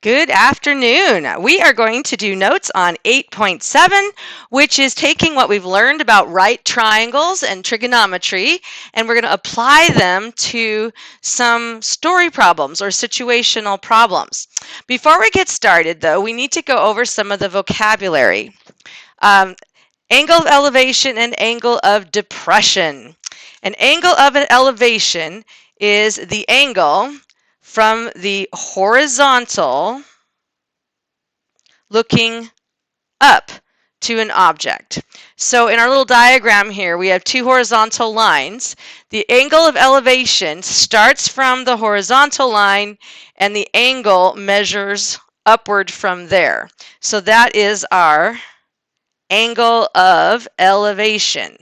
Good afternoon. We are going to do notes on 8.7, which is taking what we've learned about right triangles and trigonometry, and we're going to apply them to some story problems or situational problems. Before we get started, though, we need to go over some of the vocabulary. Angle of elevation and angle of depression. An angle of an elevation is the angle from the horizontal looking up to an object. So in our little diagram here, we have two horizontal lines. The angle of elevation starts from the horizontal line and the angle measures upward from there. So that is our angle of elevation.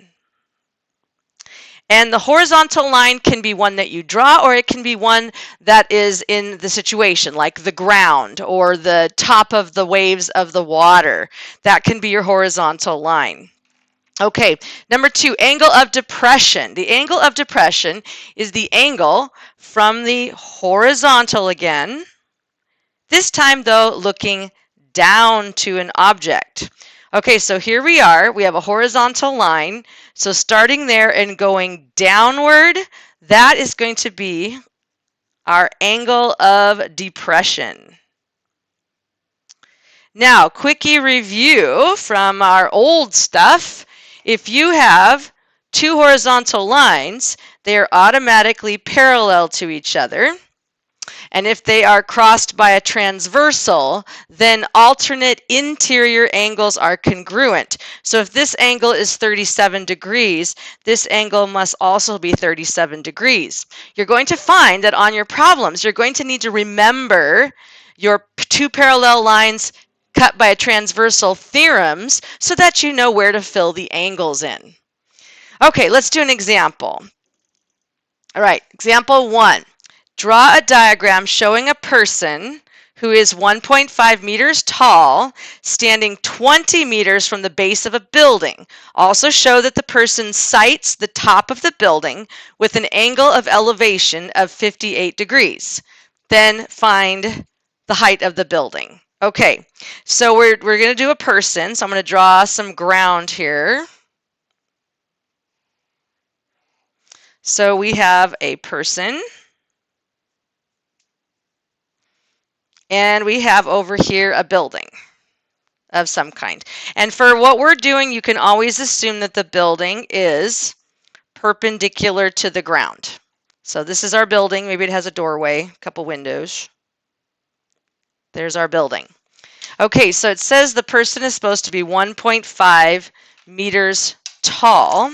And the horizontal line can be one that you draw, or it can be one that is in the situation, like the ground or the top of the waves of the water. That can be your horizontal line. Okay, number 2, angle of depression. The angle of depression is the angle from the horizontal again, this time though looking down to an object. Okay, so here we are. We have a horizontal line. So starting there and going downward, that is going to be our angle of depression. Now, quickie review from our old stuff. If you have two horizontal lines, they are automatically parallel to each other. And if they are crossed by a transversal, then alternate interior angles are congruent. So if this angle is 37 degrees, this angle must also be 37 degrees. You're going to find that on your problems, you're going to need to remember your two parallel lines cut by a transversal theorems so that you know where to fill the angles in. Okay, let's do an example. All right, example 1. Draw a diagram showing a person who is 1.5 meters tall, standing 20 meters from the base of a building. Also show that the person sights the top of the building with an angle of elevation of 58 degrees. Then find the height of the building. Okay, so we're going to do a person. So I'm going to draw some ground here. So we have a person. And we have over here a building of some kind. And for what we're doing, you can always assume that the building is perpendicular to the ground. So this is our building. Maybe it has a doorway, a couple windows. There's our building. Okay, so it says the person is supposed to be 1.5 meters tall.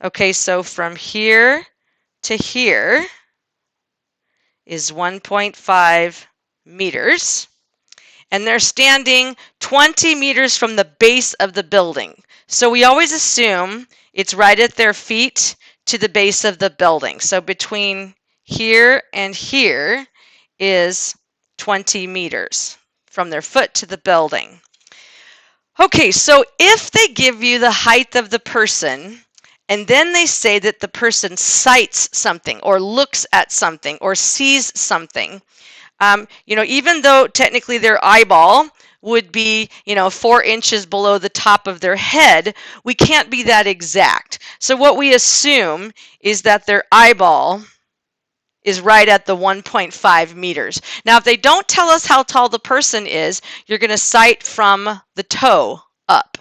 Okay, so from here to here is 1.5 meters, and they're standing 20 meters from the base of the building. So we always assume it's right at their feet to the base of the building. So between here and here is 20 meters from their foot to the building. Okay, so if they give you the height of the person, and then they say that the person sights something or looks at something or sees something, even though technically their eyeball would be, 4 inches below the top of their head, we can't be that exact. So what we assume is that their eyeball is right at the 1.5 meters. Now, if they don't tell us how tall the person is, you're going to sight from the toe up.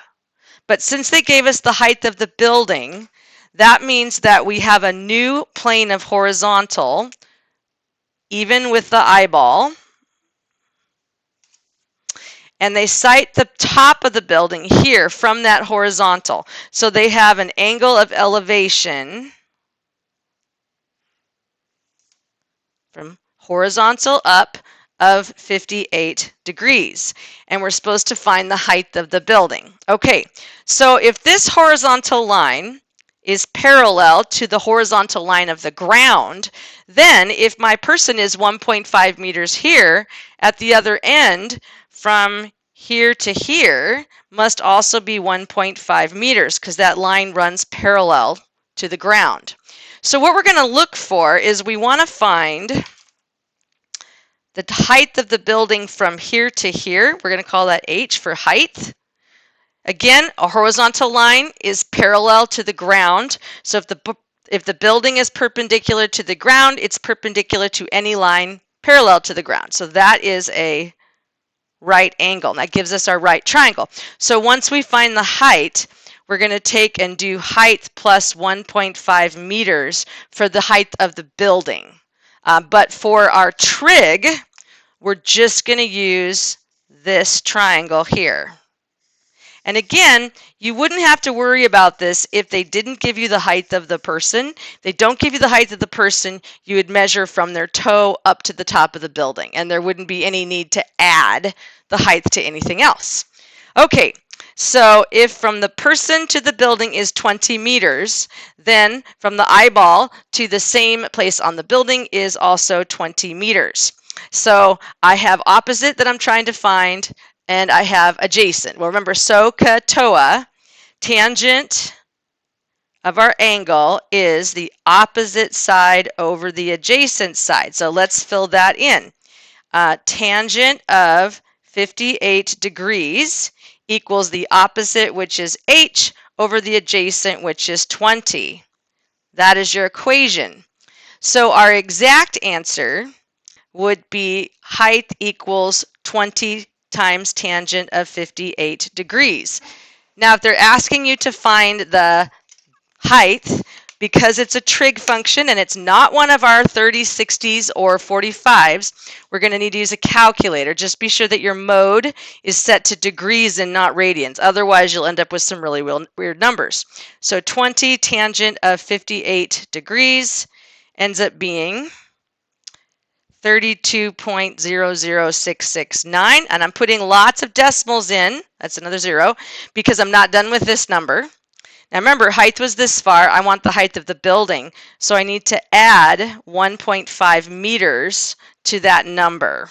But since they gave us the height of the building, that means that we have a new plane of horizontal, even with the eyeball, and they sight the top of the building here from that horizontal. So they have an angle of elevation from horizontal up of 58 degrees. And we're supposed to find the height of the building. Okay, so if this horizontal line is parallel to the horizontal line of the ground, then if my person is 1.5 meters here, at the other end from here to here must also be 1.5 meters because that line runs parallel to the ground. So what we're going to look for is we want to find the height of the building from here to here, we're going to call that h for height. Again, a horizontal line is parallel to the ground. So if the building is perpendicular to the ground, it's perpendicular to any line parallel to the ground. So that is a right angle. That gives us our right triangle. So once we find the height, we're going to take and do height plus 1.5 meters for the height of the building. But for our trig, we're just going to use this triangle here. And again, you wouldn't have to worry about this if they didn't give you the height of the person. They don't give you the height of the person, you would measure from their toe up to the top of the building, and there wouldn't be any need to add the height to anything else. Okay, so if from the person to the building is 20 meters, then from the eyeball to the same place on the building is also 20 meters. So I have opposite that I'm trying to find, and I have adjacent. Well, remember, SOHCAHTOA, tangent of our angle is the opposite side over the adjacent side. So let's fill that in. Tangent of 58 degrees equals the opposite, which is h, over the adjacent, which is 20. That is your equation. So our exact answer would be height equals 20 times tangent of 58 degrees. Now, if they're asking you to find the height, because it's a trig function and it's not one of our 30s, 60s, or 45s, we're going to need to use a calculator. Just be sure that your mode is set to degrees and not radians. Otherwise, you'll end up with some really weird numbers. So 20 tangent of 58 degrees ends up being 32.00669, and I'm putting lots of decimals in, that's another 0, because I'm not done with this number. Now remember, height was this far, I want the height of the building, so I need to add 1.5 meters to that number.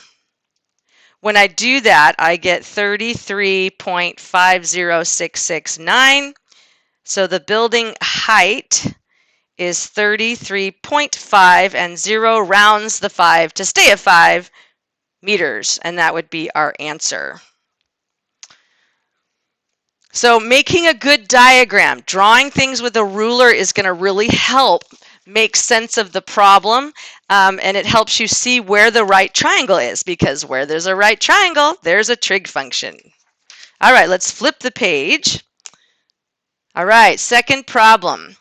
When I do that, I get 33.50669, so the building height is 33.5, and 0 rounds the 5 to stay at 5 meters, and that would be our answer. So making a good diagram, drawing things with a ruler is going to really help make sense of the problem, and it helps you see where the right triangle is, because where there's a right triangle, there's a trig function. All right, let's flip the page. All right, second problem.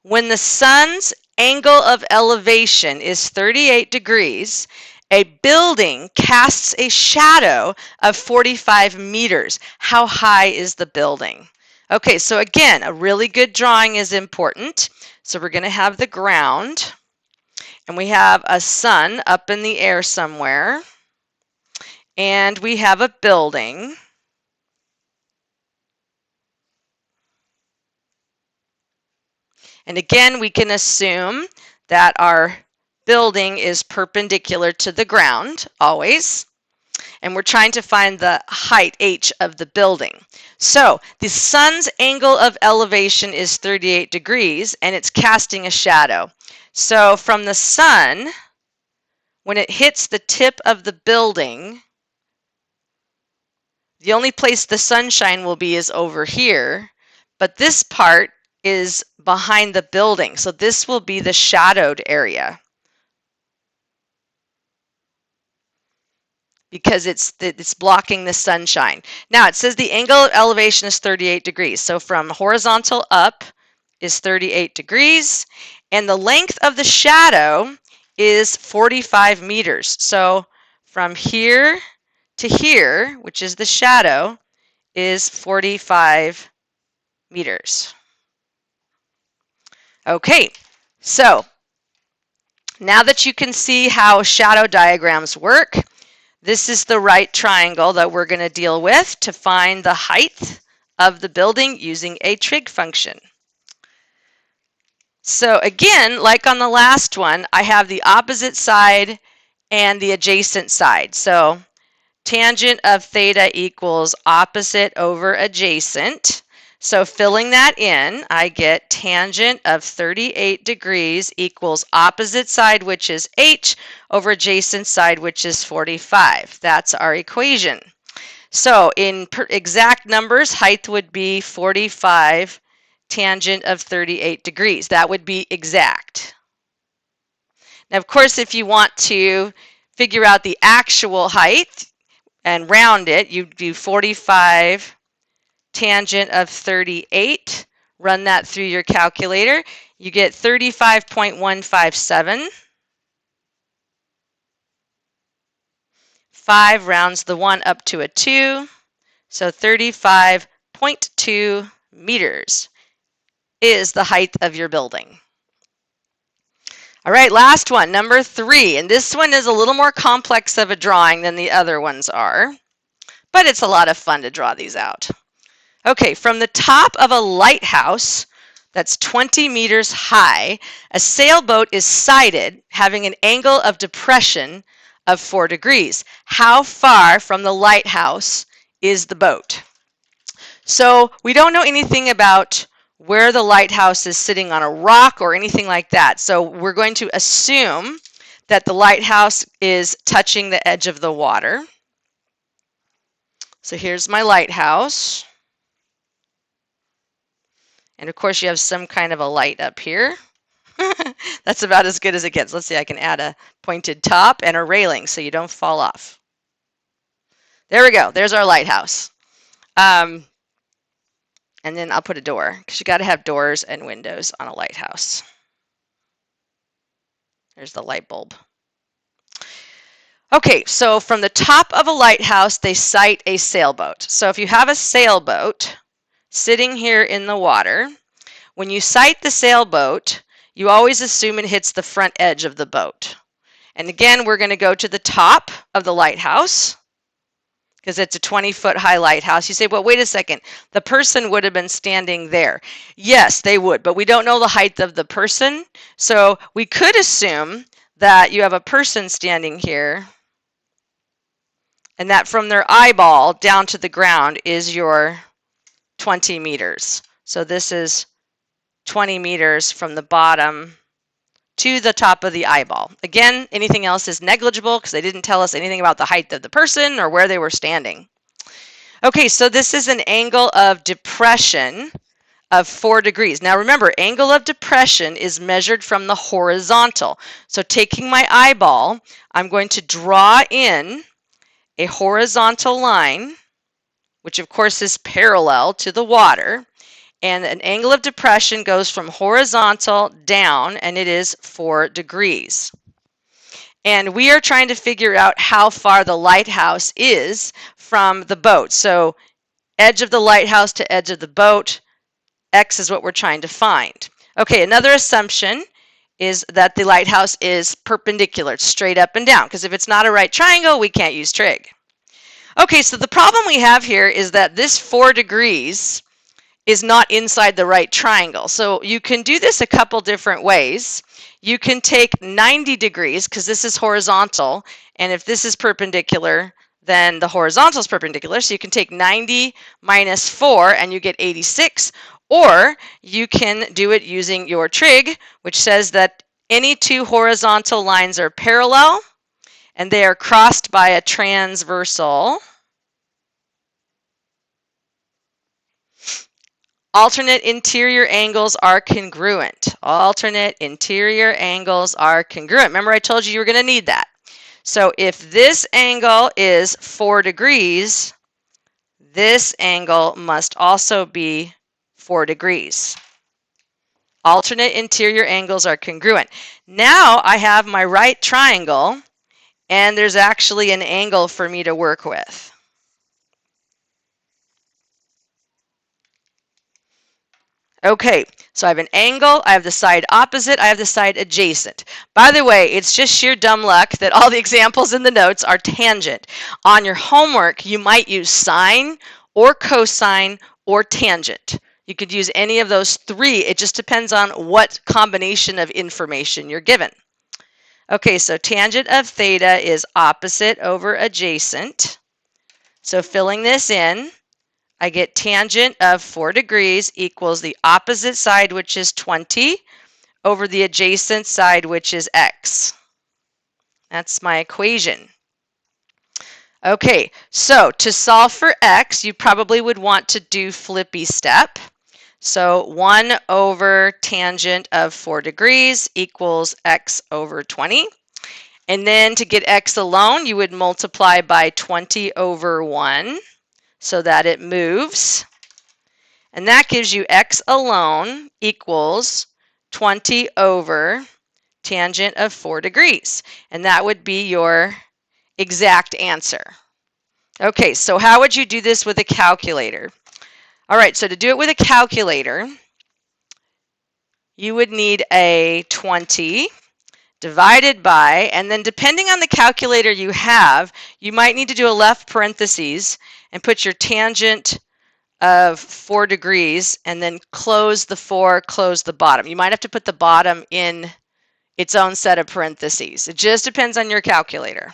When the sun's angle of elevation is 38 degrees, a building casts a shadow of 45 meters. How high is the building? Okay, so again, a really good drawing is important. So we're going to have the ground, and we have a sun up in the air somewhere, and we have a building. And again, we can assume that our building is perpendicular to the ground, always. And we're trying to find the height, h, of the building. So the sun's angle of elevation is 38 degrees, and it's casting a shadow. So from the sun, when it hits the tip of the building, the only place the sunshine will be is over here, but this part is behind the building. So this will be the shadowed area because it's blocking the sunshine. Now it says the angle of elevation is 38 degrees. So from horizontal up is 38 degrees, and the length of the shadow is 45 meters. So from here to here, which is the shadow, is 45 meters. Okay, so now that you can see how shadow diagrams work, this is the right triangle that we're going to deal with to find the height of the building using a trig function. So again, like on the last one, I have the opposite side and the adjacent side. So tangent of theta equals opposite over adjacent. So filling that in, I get tangent of 38 degrees equals opposite side, which is h, over adjacent side, which is 45. That's our equation. So in exact numbers, height would be 45 tangent of 38 degrees. That would be exact. Now, of course, if you want to figure out the actual height and round it, you do 45 tangent of 38. Run that through your calculator. You get 35.157. 5 rounds the 1 up to a 2. So 35.2 meters is the height of your building. All right, last one, number 3. And this one is a little more complex of a drawing than the other ones are, but it's a lot of fun to draw these out. Okay, from the top of a lighthouse that's 20 meters high, a sailboat is sighted having an angle of depression of 4 degrees. How far from the lighthouse is the boat? So we don't know anything about where the lighthouse is sitting on a rock or anything like that. So we're going to assume that the lighthouse is touching the edge of the water. So here's my lighthouse. And of course you have some kind of a light up here. That's about as good as it gets. Let's see, I can add a pointed top and a railing so you don't fall off. There we go. There's our lighthouse. And then I'll put a door, because you got to have doors and windows on a lighthouse. There's the light bulb. Okay, so from the top of a lighthouse, they sight a sailboat. So if you have a sailboat sitting here in the water, when you sight the sailboat, you always assume it hits the front edge of the boat. And again, we're going to go to the top of the lighthouse, because it's a 20-foot high lighthouse. You say, well, wait a second, the person would have been standing there. Yes, they would, but we don't know the height of the person. So we could assume that you have a person standing here, and that from their eyeball down to the ground is your 20 meters. So this is 20 meters from the bottom to the top of the eyeball. Again, anything else is negligible because they didn't tell us anything about the height of the person or where they were standing. Okay, so this is an angle of depression of 4 degrees. Now remember, angle of depression is measured from the horizontal. So taking my eyeball, I'm going to draw in a horizontal line, which of course is parallel to the water. And an angle of depression goes from horizontal down, and it is 4 degrees. And we are trying to figure out how far the lighthouse is from the boat. So edge of the lighthouse to edge of the boat, X is what we're trying to find. Okay, another assumption is that the lighthouse is perpendicular, it's straight up and down, because if it's not a right triangle, we can't use trig. Okay, so the problem we have here is that this 4 degrees is not inside the right triangle. So you can do this a couple different ways. You can take 90 degrees, because this is horizontal, and if this is perpendicular, then the horizontal is perpendicular. So you can take 90 minus 4 and you get 86, or you can do it using your trig, which says that any 2 horizontal lines are parallel and they are crossed by a transversal. Alternate interior angles are congruent. Alternate interior angles are congruent. Remember, I told you were going to need that. So if this angle is 4 degrees, this angle must also be 4 degrees. Alternate interior angles are congruent. Now I have my right triangle, and there's actually an angle for me to work with. Okay, so I have an angle, I have the side opposite, I have the side adjacent. By the way, it's just sheer dumb luck that all the examples in the notes are tangent. On your homework, you might use sine or cosine or tangent. You could use any of those 3. It just depends on what combination of information you're given. Okay, so tangent of theta is opposite over adjacent. So filling this in, I get tangent of 4 degrees equals the opposite side, which is 20, over the adjacent side, which is x. That's my equation. Okay, so to solve for x, you probably would want to do flippy step. So 1 over tangent of 4 degrees equals x over 20. And then to get x alone, you would multiply by 20 over 1 so that it moves. And that gives you x alone equals 20 over tangent of 4 degrees. And that would be your exact answer. Okay, so how would you do this with a calculator? All right, so to do it with a calculator, you would need a 20 divided by, and then depending on the calculator you have, you might need to do a left parentheses and put your tangent of 4 degrees and then close the 4, close the bottom. You might have to put the bottom in its own set of parentheses. It just depends on your calculator.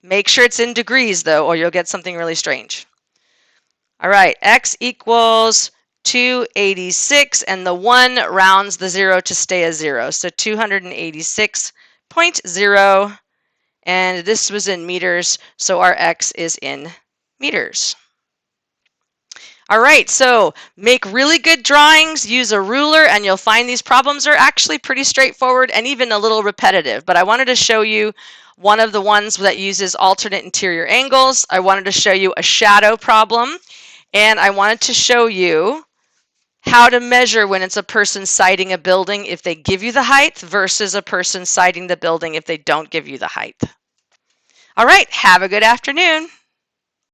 Make sure it's in degrees though, or you'll get something really strange. All right, x equals 286, and the 1 rounds the 0 to stay a 0. So 286.0, and this was in meters, so our x is in meters. All right, so make really good drawings, use a ruler, and you'll find these problems are actually pretty straightforward and even a little repetitive. But I wanted to show you one of the ones that uses alternate interior angles. I wanted to show you a shadow problem. And I wanted to show you how to measure when it's a person sighting a building if they give you the height versus a person sighting the building if they don't give you the height. All right, have a good afternoon.